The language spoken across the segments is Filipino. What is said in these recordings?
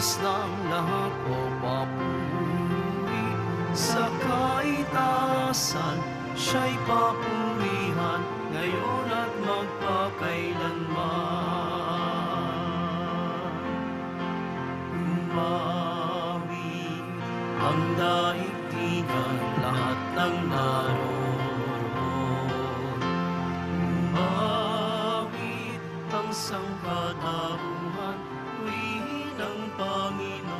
Diyos ng lahat o papuri sa kaitasan, siya'y papurihan ngayon at magpakailanman. Umawi ang daigdigan, lahat ng naroon. Umawit ang sangkatauhan, purihin ang Panginoon.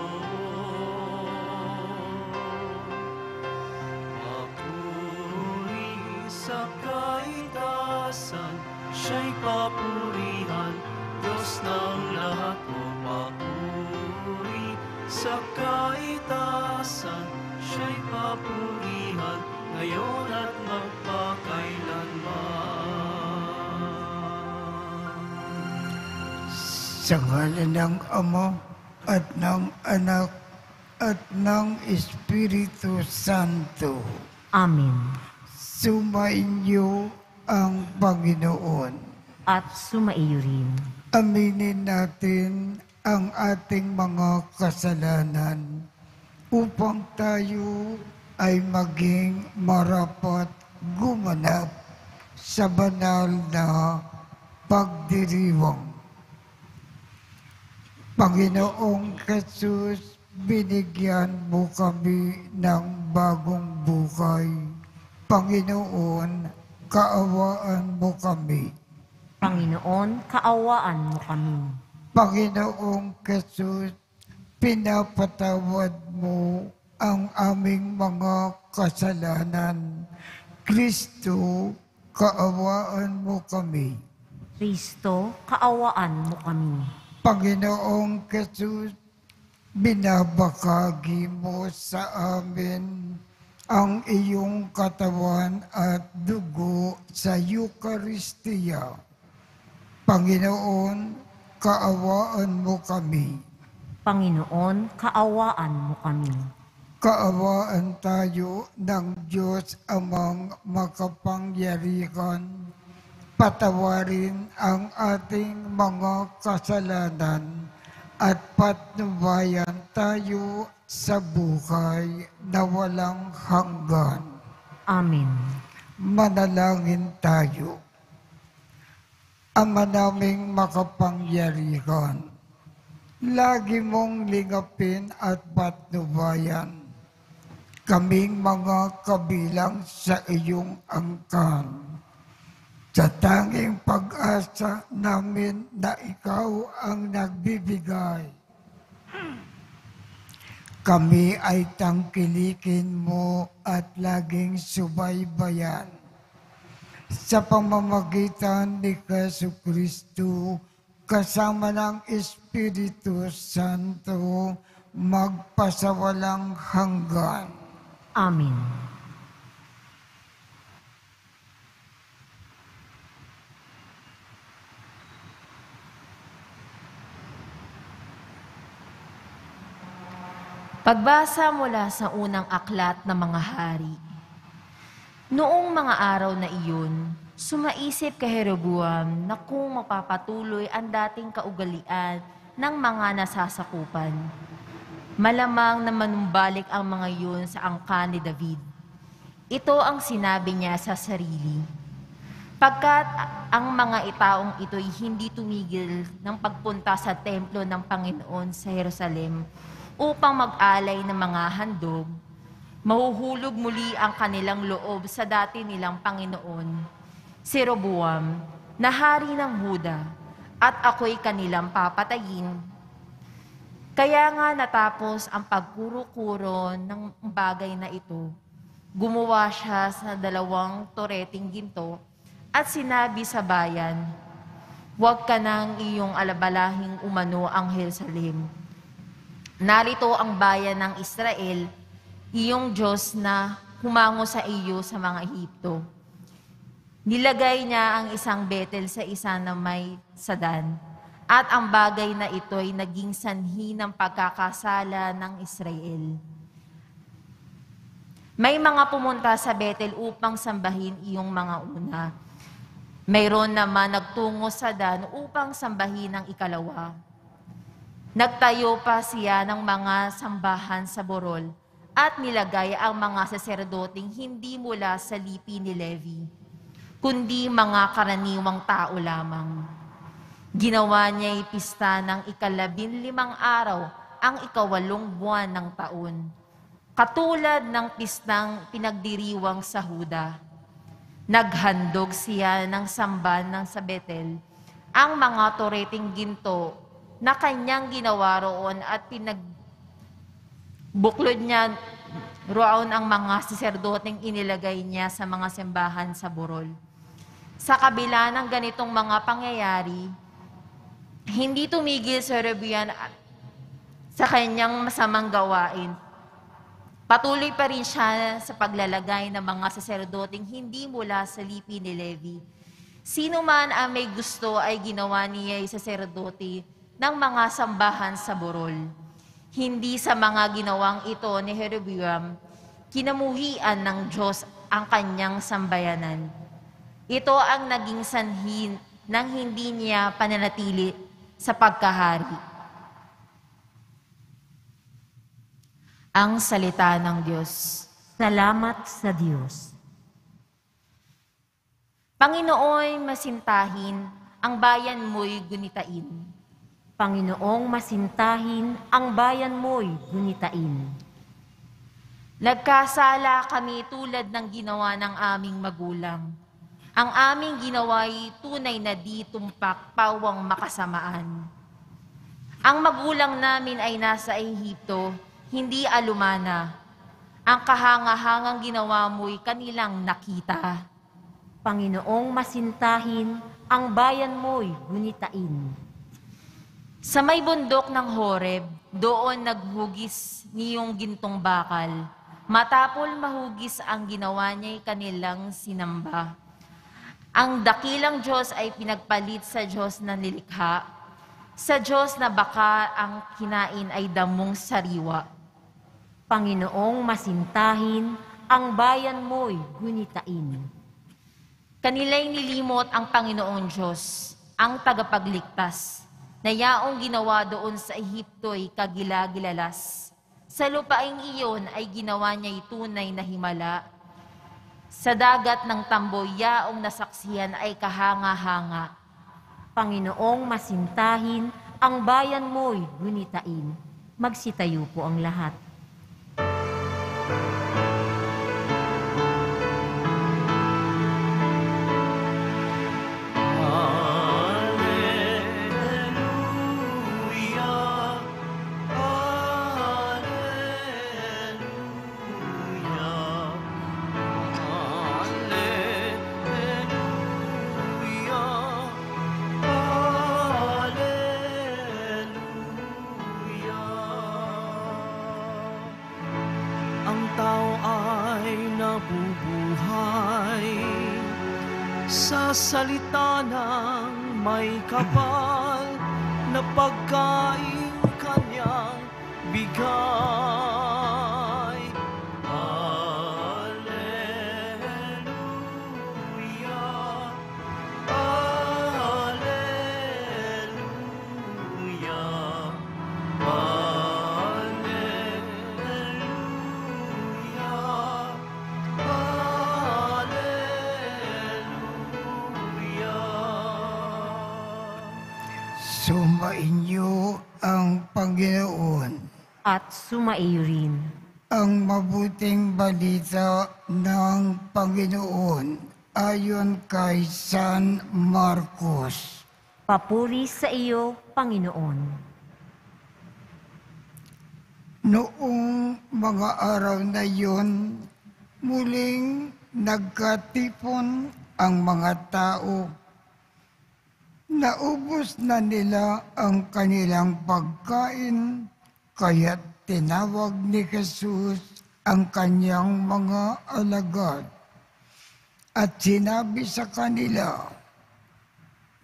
Papuri sa kaitasan, siya'y papurihan, Diyos ng lahat o papuri sa kaitasan, siya'y papurihan ngayon at magpakailanman. Sa ngalan ng Ama at ng Anak at ng Espiritu Santo. Amen. Sumainyo ang Panginoon. At sumaiyo rin. Aminin natin ang ating mga kasalanan upang tayo ay maging marapat gumanap sa banal na pagdiriwang. Panginoong Jesus, binigyan mo kami ng bagong buhay. Panginoon, kaawaan mo kami. Panginoon, kaawaan mo kami. Panginoong Jesus, pinapatawad mo ang aming mga kasalanan. Kristo, kaawaan mo kami. Kristo, kaawaan mo kami. Panginoong Jesus, binabakagi mo sa amin ang iyong katawan at dugo sa Eucharistia. Panginoon, kaawaan mo kami. Panginoon, kaawaan mo kami. Kaawaan tayo ng Diyos Amang makapangyarihan. Patawarin ang ating mga kasalanan at patnubayan tayo sa buhay na walang hanggan. Amen. Manalangin tayo. Ama naming makapangyarihan, lagi mong lingapin at patnubayan kaming mga kabilang sa iyong angkan. Sa tanging pag-asa namin na ikaw ang nagbibigay, kami ay tangkilikin mo at laging subaybayan. Sa pamamagitan ni Jesucristo, kasama ng Espiritu Santo, magpasawalang hanggan. Amen. Pagbasa mula sa unang aklat ng mga hari. Noong mga araw na iyon, sumaisip kay Jeroboam na kung mapapatuloy ang dating kaugalian ng mga nasasakupan, malamang na manumbalik ang mga iyon sa angkan ni David. Ito ang sinabi niya sa sarili. Pagkat ang mga itaong ito'y hindi tumigil ng pagpunta sa templo ng Panginoon sa Jerusalem upang mag-alay ng mga handog, mahuhulog muli ang kanilang loob sa dati nilang Panginoon, si Roboam, na hari ng Huda, at ako'y kanilang papatayin. Kaya nga natapos ang pagkuro-kuro ng bagay na ito, gumawa siya sa 2 toreteng ginto at sinabi sa bayan, "Huwag ka nang iyong alabalahing umano ang Jerusalem. Narito ang bayan ng Israel, iyong Diyos na humango sa iyo sa mga Ehipto." Nilagay niya ang isang Betel sa isa na may Sadan, at ang bagay na ito'y naging sanhi ng pagkakasala ng Israel. May mga pumunta sa Betel upang sambahin iyong mga una. Mayroon naman nagtungo sa Dan upang sambahin ang ikalawa. Nagtayo pa siya ng mga sambahan sa Borol at nilagay ang mga saserdoting hindi mula sa lipi ni Levi, kundi mga karaniwang tao lamang. Ginawa niya'y pista ng 15 araw ang 8 buwan ng taon, katulad ng pistang pinagdiriwang sa Huda. Naghandog siya ng samban ng sa Betel, ang mga toreting ginto na kanyang ginawa roon at pinagbuklod niya roon ang mga saserdoteng inilagay niya sa mga simbahan sa Borol. Sa kabila ng ganitong mga pangyayari, hindi tumigil si Rehoboam sa kanyang masamang gawain. Patuloy pa rin siya sa paglalagay ng mga saserdoteng hindi mula sa lipi ni Levi. Sino man ang may gusto ay ginawa niya ay saserdote ng mga sambahan sa Borol. Hindi sa mga ginawang ito ni Rehoboam, kinamuhian ng Diyos ang kanyang sambayanan. Ito ang naging sanhin ng hindi niya pananatili sa pagkahari. Ang salita ng Diyos. Salamat sa Diyos. Panginoon, masintahin, ang bayan mo'y gunitain. Panginoong masintahin, ang bayan mo'y gunitain. Nagkasala kami tulad ng ginawa ng aming magulang. Ang aming ginawa'y tunay na di tumpak pawang makasamaan. Ang magulang namin ay nasa Ehipto, hindi alumana. Ang kahangahangang ginawa mo'y kanilang nakita. Panginoong masintahin, ang bayan mo'y gunitain. Sa may bundok ng Horeb, doon naghugis niyong gintong bakal. Matapol mahugis ang ginawa niya'y kanilang sinamba. Ang dakilang Diyos ay pinagpalit sa Diyos na nilikha. Sa Diyos na baka ang kinain ay damong sariwa. Panginoong masintahin, ang bayan mo'y gunitain. Kanila'y nilimot ang Panginoong Diyos, ang tagapagligtas, na yaong ginawa doon sa Ehipto'y kagila-gilalas. Sa lupaing iyon ay ginawa niya'y tunay na himala. Sa dagat ng tamboy yaong nasaksihan ay kahanga-hanga. Panginoong masintahin, ang bayan mo'y gunitain. Magsitayo po ang lahat. Sa salita ng may kapal na pagkain kanyang bigay. Alleluia, Alleluia, Sumainyo ang Panginoon. At sumaiyo rin. Ang mabuting balita ng Panginoon ayon kay San Marcos. Papuri sa iyo, Panginoon. Noong mga araw na iyon, muling nagkatipon ang mga tao. Naubos na nila ang kanilang pagkain, kaya't tinawag ni Jesus ang kanyang mga alagad at sinabi sa kanila,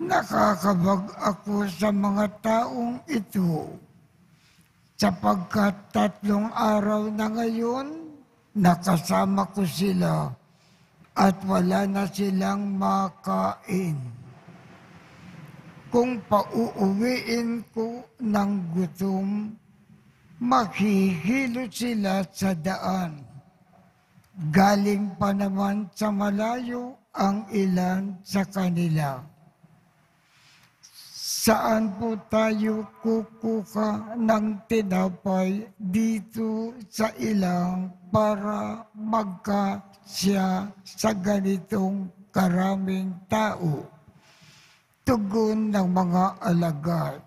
"Nakakabag ako sa mga taong ito, sapagkat 3 araw na ngayon nakasama ko sila at wala na silang makain. Kung pauuwiin ko ng gutom, maghihilot sila sa daan. Galing pa naman sa malayo ang ilan sa kanila. Saan po tayo kukuha ng tinapay dito sa ilang para magkasya sa ganitong karaming tao? Tugon ng mga alagad.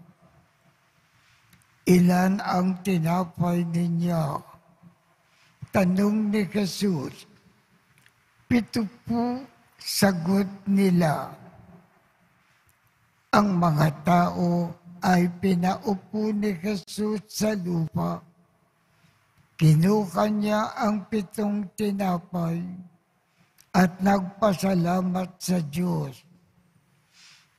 Ilan ang tinapay ninyo? Tanong ni Jesus. 7 po, sagot nila. Ang mga tao ay pinaupo ni Jesus sa lupa. Kinuha niya ang 7 tinapay at nagpasalamat sa Diyos.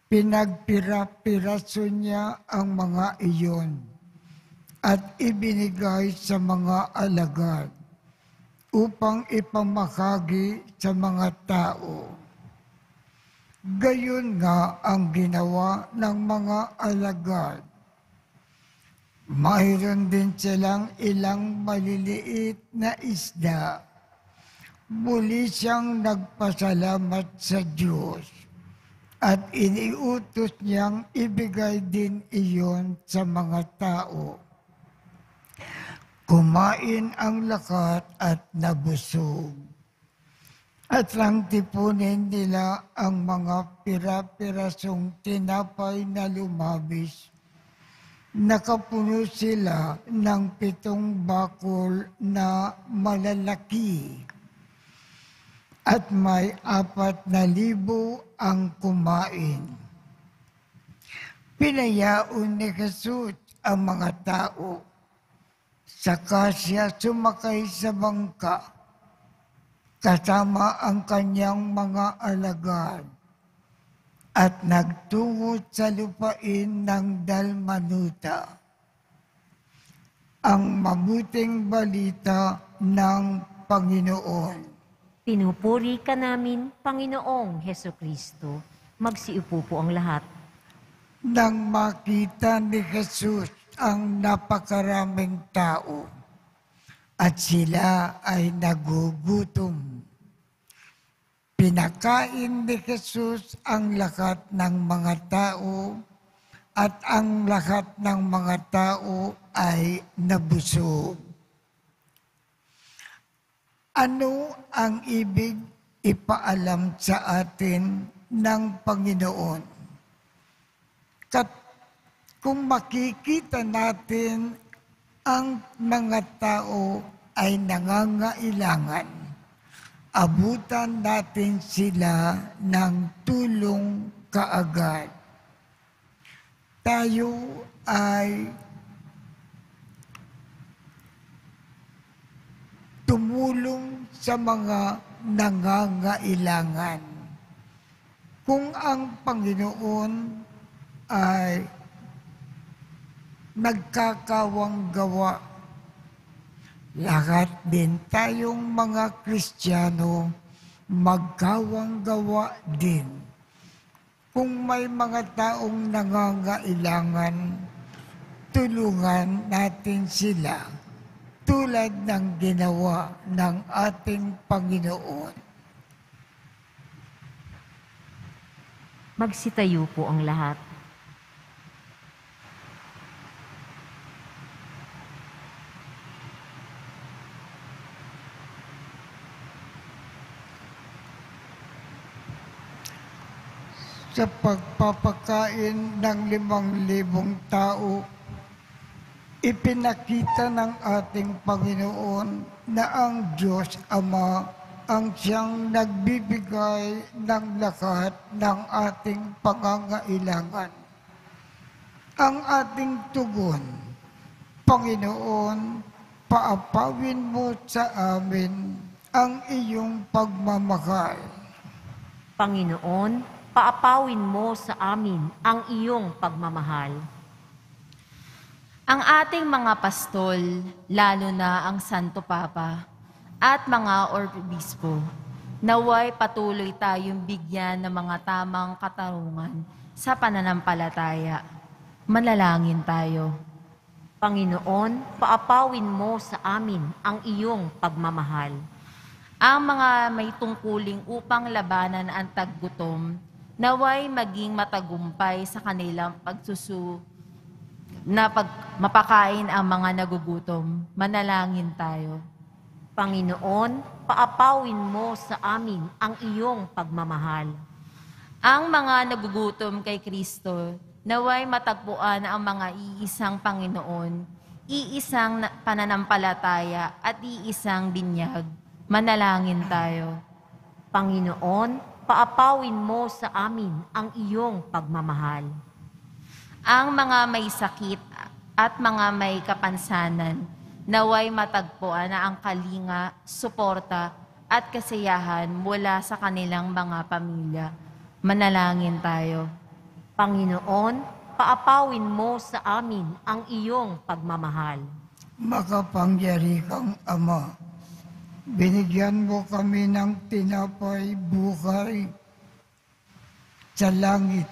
Pinagpira-piraso niya ang mga iyon at ibinigay sa mga alagad upang ipamahagi sa mga tao. Gayon nga ang ginawa ng mga alagad. Mayroon din silang ilang maliliit na isda. Muli siyang nagpasalamat sa Diyos at iniutos niyang ibigay din iyon sa mga tao. Kumain ang lahat at nabusog. At nang tipunin nila ang mga pira-pirasong tinapay na lumabis, nakapuno sila ng 7 bakul na malalaki. At may 4,000 ang kumain. Pinayaon ni Jesus ang mga tao. Saka siya sumakay sa bangka kasama ang kanyang mga alagad at nagtungo sa lupain ng Dalmanuta. Ang mabuting balita ng Panginoon. Pinupuri ka namin, Panginoong Hesukristo. Magsiupo po ang lahat. Nang makita ni Jesus ang napakaraming tao at sila ay nagugutom, pinakain ni Jesus ang lahat ng mga tao at ang lahat ng mga tao ay nabusog. Ano ang ibig ipaalam sa atin ng Panginoon? Kung makikita natin ang mga tao ay nangangailangan, abutan natin sila ng tulong kaagad. Tayo ay tumulong sa mga nangangailangan. Kung ang Panginoon ay nagkakawang gawa, lahat din tayong mga Kristiyano magkawang gawa din. Kung may mga taong nangangailangan, tulungan natin sila tulad ng ginawa ng ating Panginoon. Magsitayo po ang lahat. Sa pagpapakain ng 5,000 tao, ipinakita ng ating Panginoon na ang Diyos Ama ang siyang nagbibigay ng lahat ng ating pangangailangan. Ang ating tugon, Panginoon, paapawin mo sa amin ang iyong pagmamahal. Panginoon, paapawin mo sa amin ang iyong pagmamahal. Ang ating mga pastol, lalo na ang Santo Papa at mga Obispo, naway patuloy tayong bigyan ng mga tamang katarungan sa pananampalataya. Manalangin tayo. Panginoon, paapawin mo sa amin ang iyong pagmamahal. Ang mga may tungkuling upang labanan ang taggutom, naway maging matagumpay sa kanilang mapakain ang mga nagugutom. Manalangin tayo. Panginoon, paapawin mo sa amin ang iyong pagmamahal. Ang mga nagugutom kay Kristo, naway matagpuan ang mga iisang Panginoon, iisang pananampalataya at iisang binyag. Manalangin tayo. Panginoon, paapawin mo sa amin ang iyong pagmamahal. Ang mga may sakit at mga may kapansanan, naway matagpuan na ang kalinga, suporta at kasiyahan mula sa kanilang mga pamilya. Manalangin tayo. Panginoon, paapawin mo sa amin ang iyong pagmamahal. Makapangyari kang Ama, binigyan mo kami ng tinapay buhay sa langit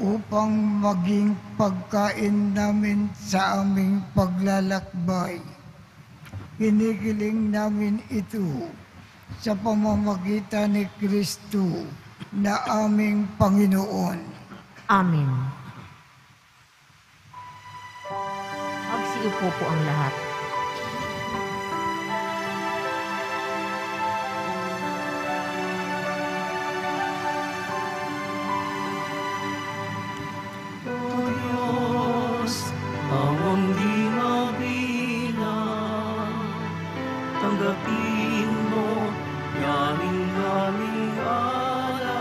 upang maging pagkain namin sa aming paglalakbay. Hinihiling namin ito sa pamamagitan ni Kristo na aming Panginoon. Amen. Magsiupo po ang lahat. O Diyos, ang di mabilang, tanggapin mo yaring aming alay.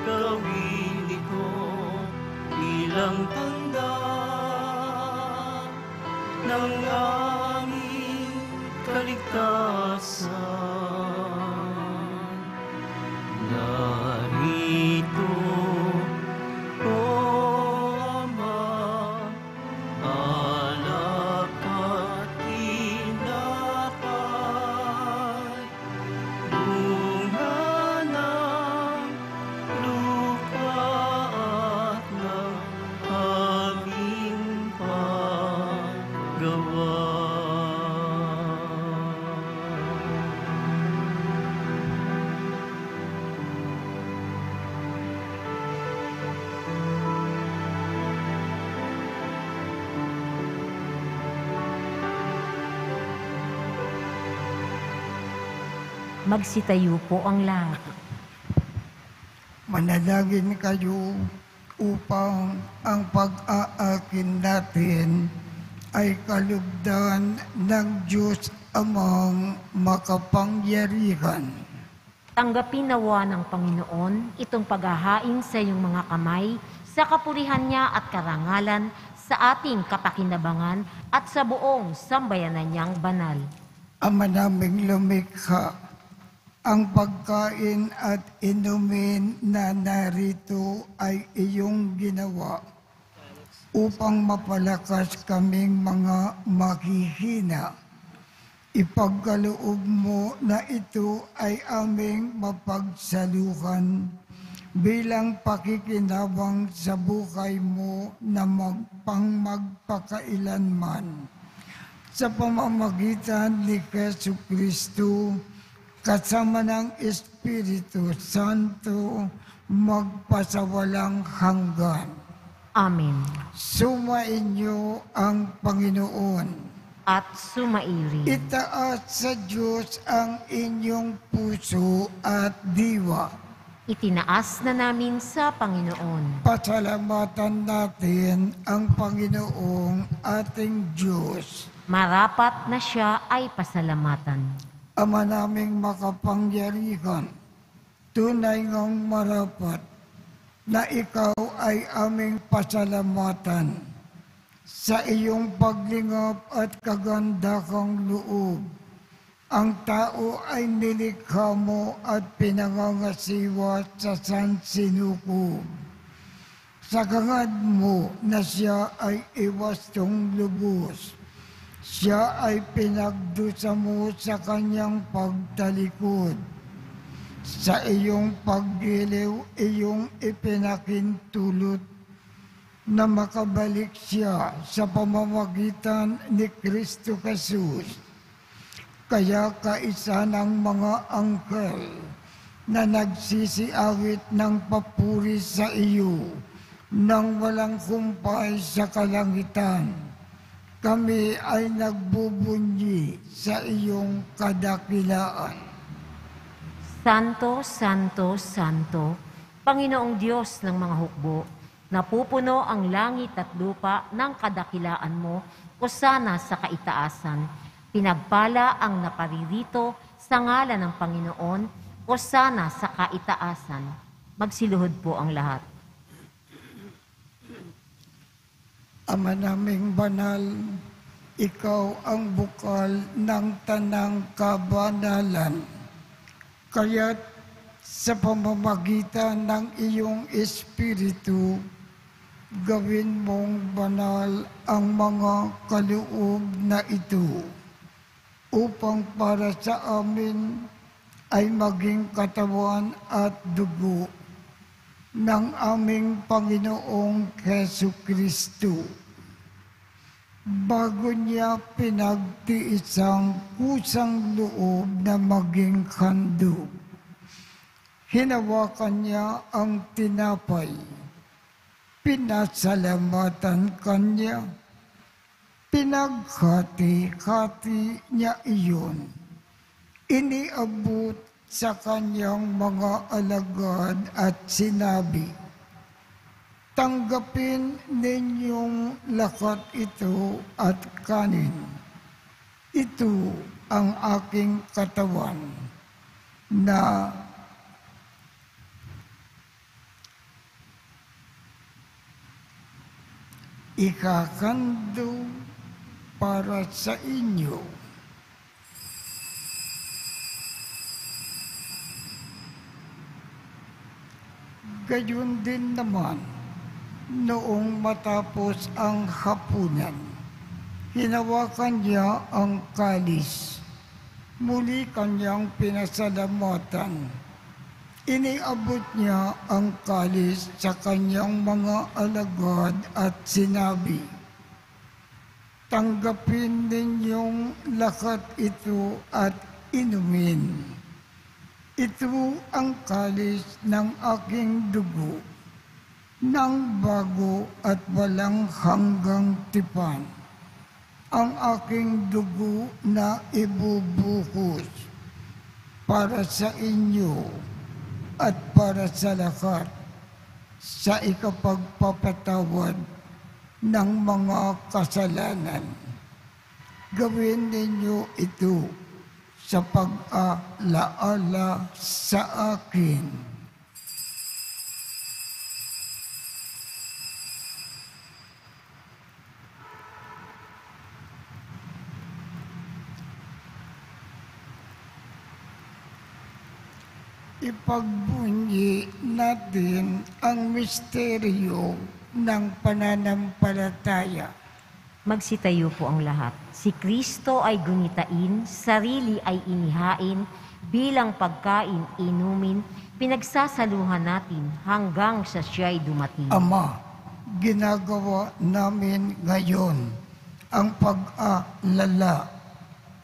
Gawin ito bilang tanda ng aming kaligtasan. Narito, O Ama, alak at tinapay, bunga ng lupa at ng aming paggawa. Magsitayo po ang lahat. Manalangin kayo upang ang pag-aakin natin ay kalugdan ng Diyos Amang makapangyarihan. Tanggapin nawa ng Panginoon itong paghahain sa iyong mga kamay sa kapurihan niya at karangalan sa ating kapakinabangan at sa buong sambayanan niyang banal. Ama naming lumikha, ang pagkain at inumin na narito ay iyong ginawa upang mapalakas kaming mga maghihina. Ipagkaloob mo na ito ay aming mapagsaluhan bilang pakikinabang sa buhay mo na magpakailanman. Sa pamamagitan ni Jesu Kristo, kasama ng Espiritu Santo, magpasawalang hanggan. Amen. Sumainyo ang Panginoon. At sumairin. Itaas sa Diyos ang inyong puso at diwa. Itinaas na namin sa Panginoon. Pasalamatan natin ang Panginoong ating Diyos. Marapat na siya ay pasalamatan. Ama naming makapangyarihan, tunay ngang marapat na ikaw ay aming pasalamatan sa iyong paglingap at kagandakang loob. Ang tao ay nilikha mo at pinangangasiwa sa sansinukob. Sa gangad mo na siya ay iwastong lubos. Siya ay pinagdusa mo sa kanyang pagtalikod. Sa iyong paggiliw, iyong ipinakintulot na makabalik siya sa pamamagitan ni Kristo Jesus. Kaya kaisa ng mga angkel na nagsisiawit ng papuri sa iyo nang walang kumpay sa kalangitan, kami ay nagbubunyi sa iyong kadakilaan. Santo, Santo, Santo, Panginoong Diyos ng mga hukbo, napupuno ang langit at lupa ng kadakilaan mo, hosana sa kaitaasan. Pinagpala ang naparirito sa ngalan ng Panginoon, hosana sa kaitaasan. Magsiluhod po ang lahat. Ama naming banal, ikaw ang bukal ng tanang kabanalan. Kaya't sa pamamagitan ng iyong Espiritu, gawin mong banal ang mga kaloob na ito, upang para sa amin ay maging katawan at dugo ng aming Panginoong Jesucristo. Bago niya pinagtiisang kusang loob na maging handog, hinawakan niya ang tinapay, pinasalamatan kanya, pinaghati-hati niya iyon, iniabot sa kanyang mga alagad at sinabi, "Tanggapin ninyong lakat ito at kanin. Ito ang aking katawan na ikakando para sa inyo." Gayon din naman, noong matapos ang hapunan, hinawakan niya ang kalis. Muli kanyang pinasalamatan. Iniabot niya ang kalis sa kanyang mga alagad at sinabi, "Tanggapin ninyong lakat ito at inumin. Ito ang kalis ng aking dugo, ng bago at walang hanggang tipan, ang aking dugo na ibubuhos para sa inyo at para sa lahat sa ikapagpapatawad ng mga kasalanan. Gawin ninyo ito sa pag-alaala sa akin." Ipagbunyi natin ang misteryo ng pananampalataya. Magsitayo po ang lahat. Si Kristo ay gunitain, sarili ay inihain, bilang pagkain, inumin, pinagsasaluhan natin hanggang sa siya'y dumating. Ama, ginagawa namin ngayon ang pag-alala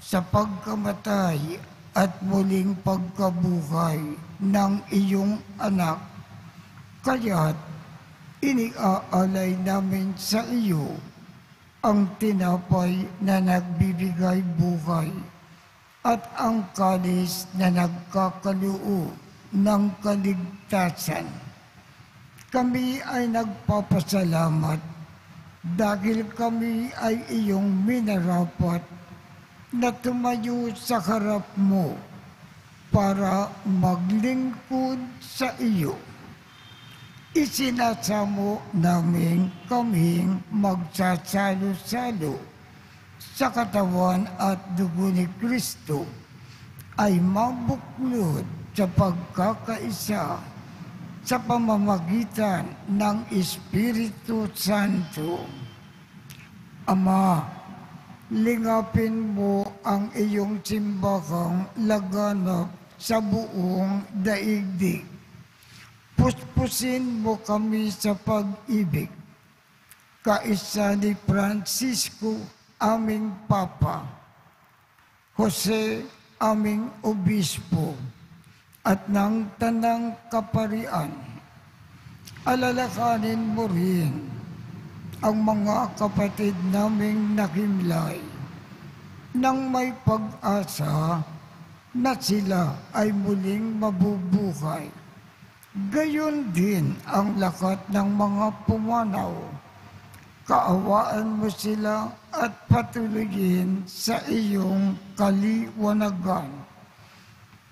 sa pagkamatay at muling pagkabuhay ng iyong anak. Kaya't iniaalay namin sa iyo ang tinapay na nagbibigay buhay at ang kalis na nagkakaloob ng kaligtasan. Kami ay nagpapasalamat dahil kami ay iyong minarapat na tumayo sa harap mo para maglingkod sa iyo. Isinasamo namin kaming magsasalo-salo sa katawan at dugo ni Kristo ay mabuklod sa pagkakaisa sa pamamagitan ng Espiritu Santo. Ama, lingapin mo ang iyong simbahang laganap sa buong daigdig. Puspusin mo kami sa pag-ibig. Kaisa ni Francisco, aming Papa, Jose, aming Obispo, at ng Tanang Kaparian. Alalakanin mo rin ang mga kapatid naming nakimlay nang may pag-asa na sila ay muling mabubuhay. Gayon din ang lakat ng mga pumanaw. Kaawaan mo sila at patuloyin sa iyong kaliwanagan.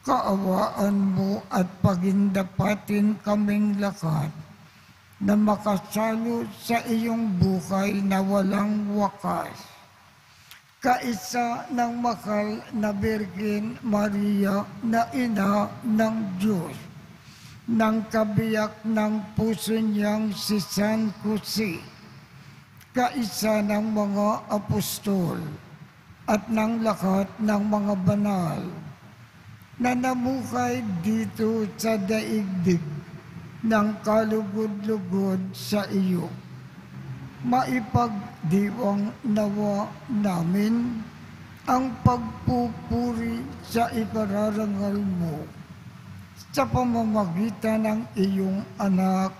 Kaawaan mo at pagindapatin kaming lakat na makasalo sa iyong buhay na walang wakas. Kaisa ng mahal na Birhen Maria na ina ng Diyos, ng kabiyak ng puso niyang si San Jose, kaisa ng mga apostol at ng lahat ng mga banal na namuhay dito sa daigdig ng kalugod-lugod sa iyo. Maipagdiwang nawa namin ang pagpupuri sa ikararangal mo sa pamamagitan ng iyong anak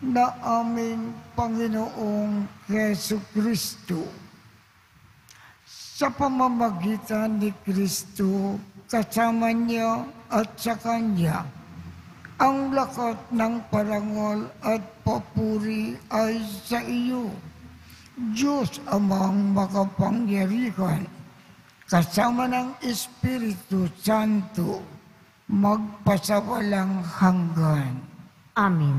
na aming Panginoong Jesucristo. Sa pamamagitan ni Kristo, kasama niya at sa Kanya, ang lakat ng parangal at papuri ay sa iyo, Diyos amang makapangyarihan, kasama ng Espiritu Santo, magpasawalang hanggan. Amen.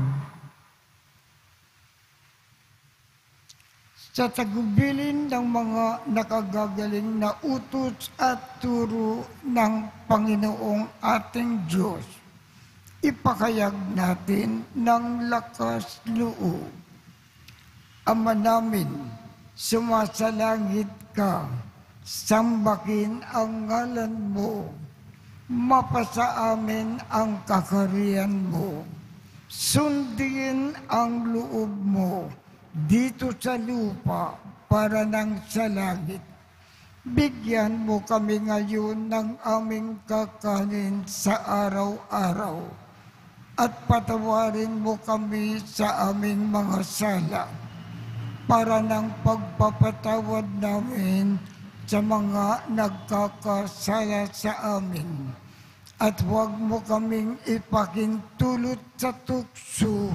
Sa tagubilin ng mga nakagagaling na utos at turo ng Panginoong ating Diyos, ipakayag natin ng lakas loob. Ama namin, sumasalangit ka, sambahin ang ngalan mo, mapasa amin ang kakariyan mo, sundin ang loob mo dito sa lupa para nang sa langit. Bigyan mo kami ngayon ng aming kakanin sa araw-araw at patawarin mo kami sa aming mga sala para ng pagpapatawad namin sa mga nagkakasala sa amin. At huwag mo kaming ipakintulot sa tukso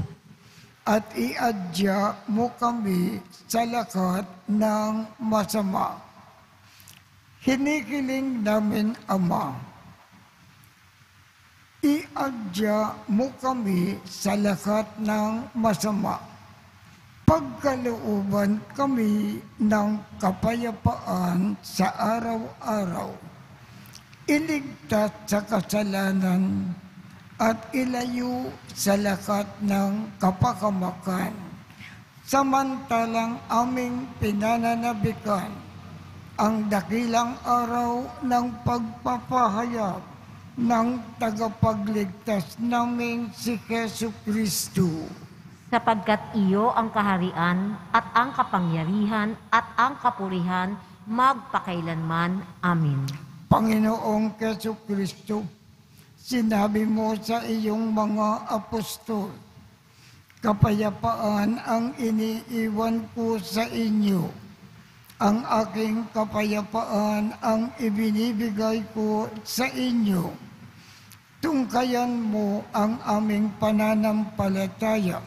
at iadya mo kami sa lakat ng masama. Hinikiling namin, Ama, iadya mo kami sa lakat ng masama. Pagkalooban kami ng kapayapaan sa araw-araw. Iligtas sa kasalanan at ilayo sa lakat ng kapakamakan. Samantalang aming pinananabikan ang dakilang araw ng pagpapahayag ng tagapagligtas naming si Jesucristo. Sapagkat iyo ang kaharian at ang kapangyarihan at ang kapurihan magpakailanman. Amen. Panginoong Jesucristo, sinabi mo sa iyong mga apostol, kapayapaan ang iniiwan ko sa inyo. Ang aking kapayapaan ang ibinibigay ko sa inyo. Tungkayan mo ang aming pananampalataya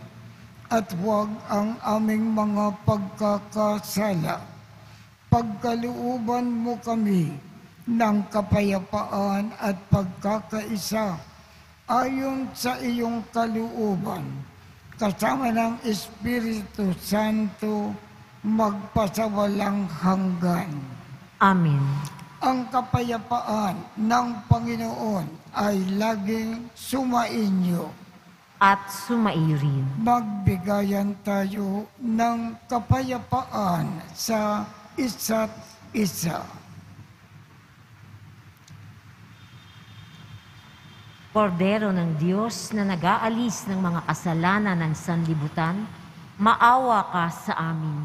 at huwag ang aming mga pagkakasala. Pagkalooban mo kami ng kapayapaan at pagkakaisa ayon sa iyong kalooban, kasama ng Espiritu Santo, magpasawalang hanggan. Amen. Ang kapayapaan ng Panginoon ay laging sumainyo. At sumaiyo rin. Magbigayan tayo ng kapayapaan sa isa't isa. Kordero ng Diyos na nag-aalis ng mga kasalanan ng sanlibutan, maawa ka sa amin.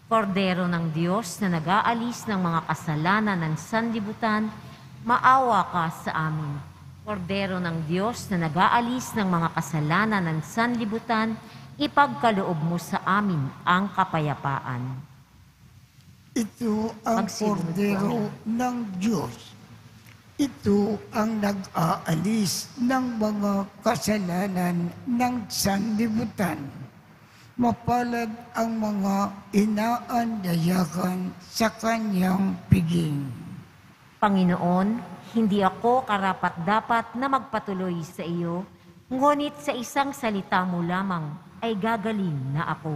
Kordero ng Diyos na nag-aalis ng mga kasalanan ng sanlibutan, maawa ka sa amin. Kordero ng Diyos na nag-aalis ng mga kasalanan ng sanlibutan, ipagkaloob mo sa amin ang kapayapaan. Ito ang Magsinod kordero ng Diyos. Ito ang nag-aalis ng mga kasalanan ng sanlibutan. Mapalad ang mga inaanyayakan sa kanyang piging. Panginoon, hindi ako karapat-dapat na magpatuloy sa iyo, ngunit sa isang salita mo lamang ay gagaling na ako.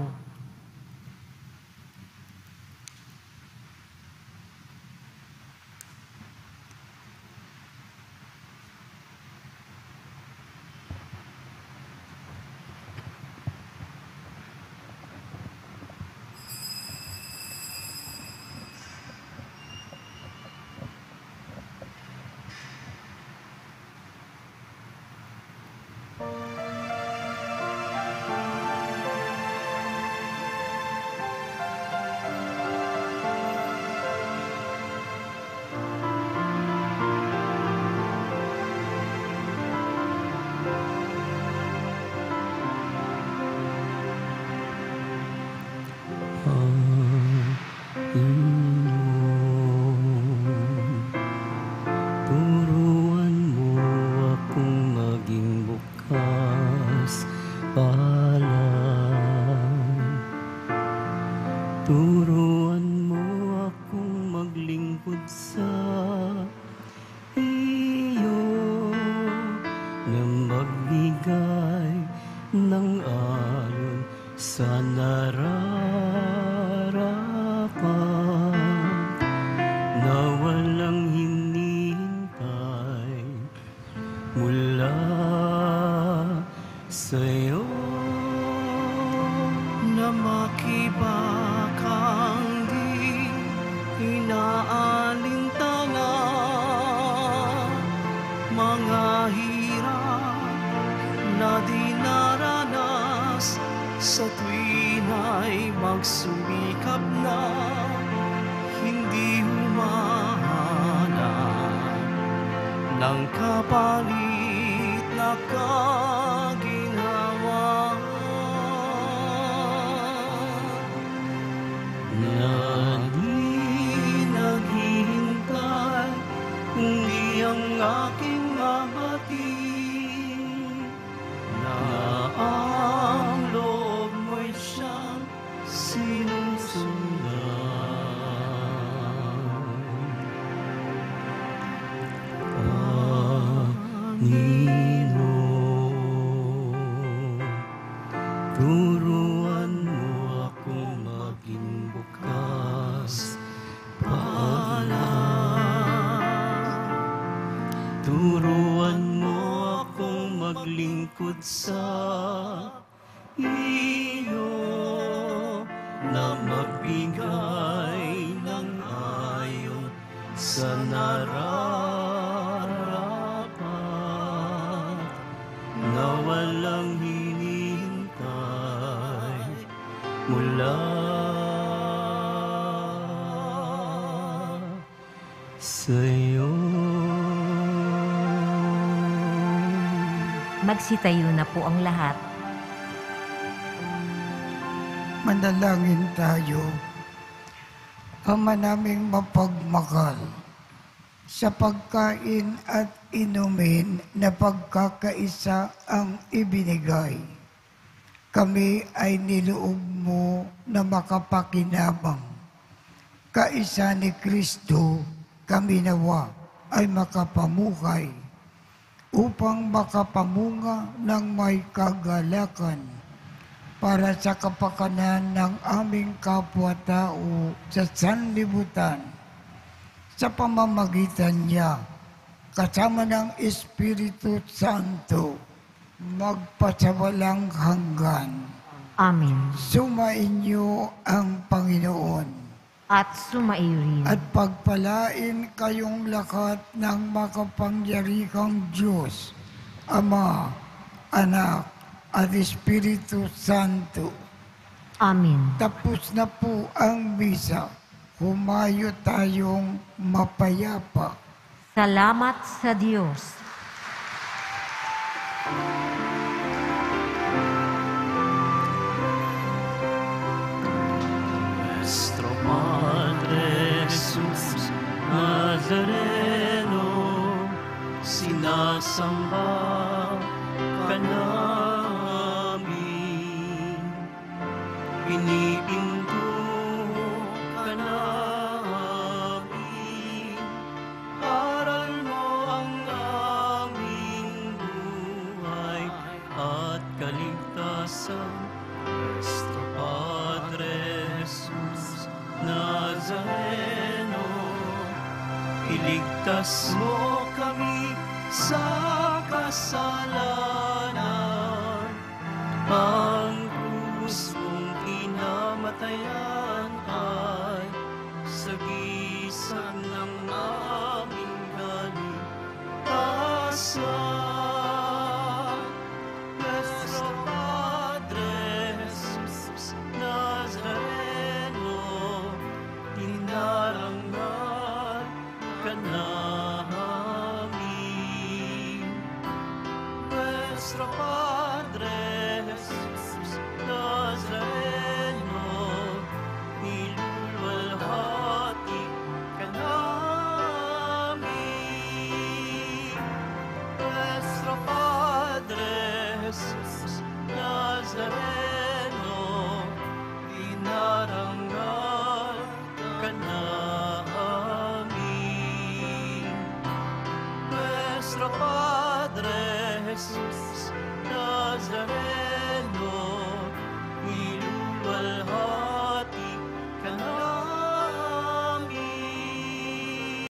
Turuan mo akong maging bukas palad. Turuan mo akong maglingkod sa iyo, na magbigay ng alon sa nararapat, na walang hinihintay mula sa'yo. Na makibakang di inaalintangan, mga hirap na dinaranas sa tuwin ay magsumikap na hindi humahanap ng kapalit na kaginhawa, na di naghihintay kundi ang aking mahatid, na ang loob mo'y siyang sinusundan. Panginoon, turuan mo akong maging bukas palad. Turuan mo akong maglingkod sa iyo, na magbigay ng ayon sa nararapat, na walang hinihintay mula sa'yo. Magsitayo na po ang lahat. Manalangin tayo. Ama naming mapagmahal, sa pagkain at inumin na pagkakaisa ang ibinigay, kami ay niloob mo na makapakinabang. Kaisa ni Kristo, kami nawa ay makapamuhay upang makapamunga ng may kagalakan para sa kapakanan ng aming kapwa-tao sa sanlibutan. Sa pamamagitan niya, kasama ng Espiritu Santo, magpasawalang hanggan. Amen. Sumainyo ang Panginoon At sumaiyo rin. at pagpalain kayong lahat ng makapangyarihang Diyos, Ama, Anak, at Espiritu Santo. Amen. Tapos na po ang misa. Humayo tayong mapayapa. Salamat sa Diyos. Nuestro Padre Jesus Nazareno, sinasamba ka namin, pinipinto ka namin, aral mo ang aming buhay at kaligtasan. Nuestro Padre Jesus Nazareno, iligtas mo kami sa kasalanan. Ang krus mong kinamatayan ay sagisag ng aming kaligtasan. Nuestro Padre Jesus Nazareno, dinarangal ka namin. Nuestro Padre Jesus Nazareno, nilulwalhati ka namin. Nuestro Padre Jesus Nazareno, dinarangal ka namin. Nuestro Padre Jesus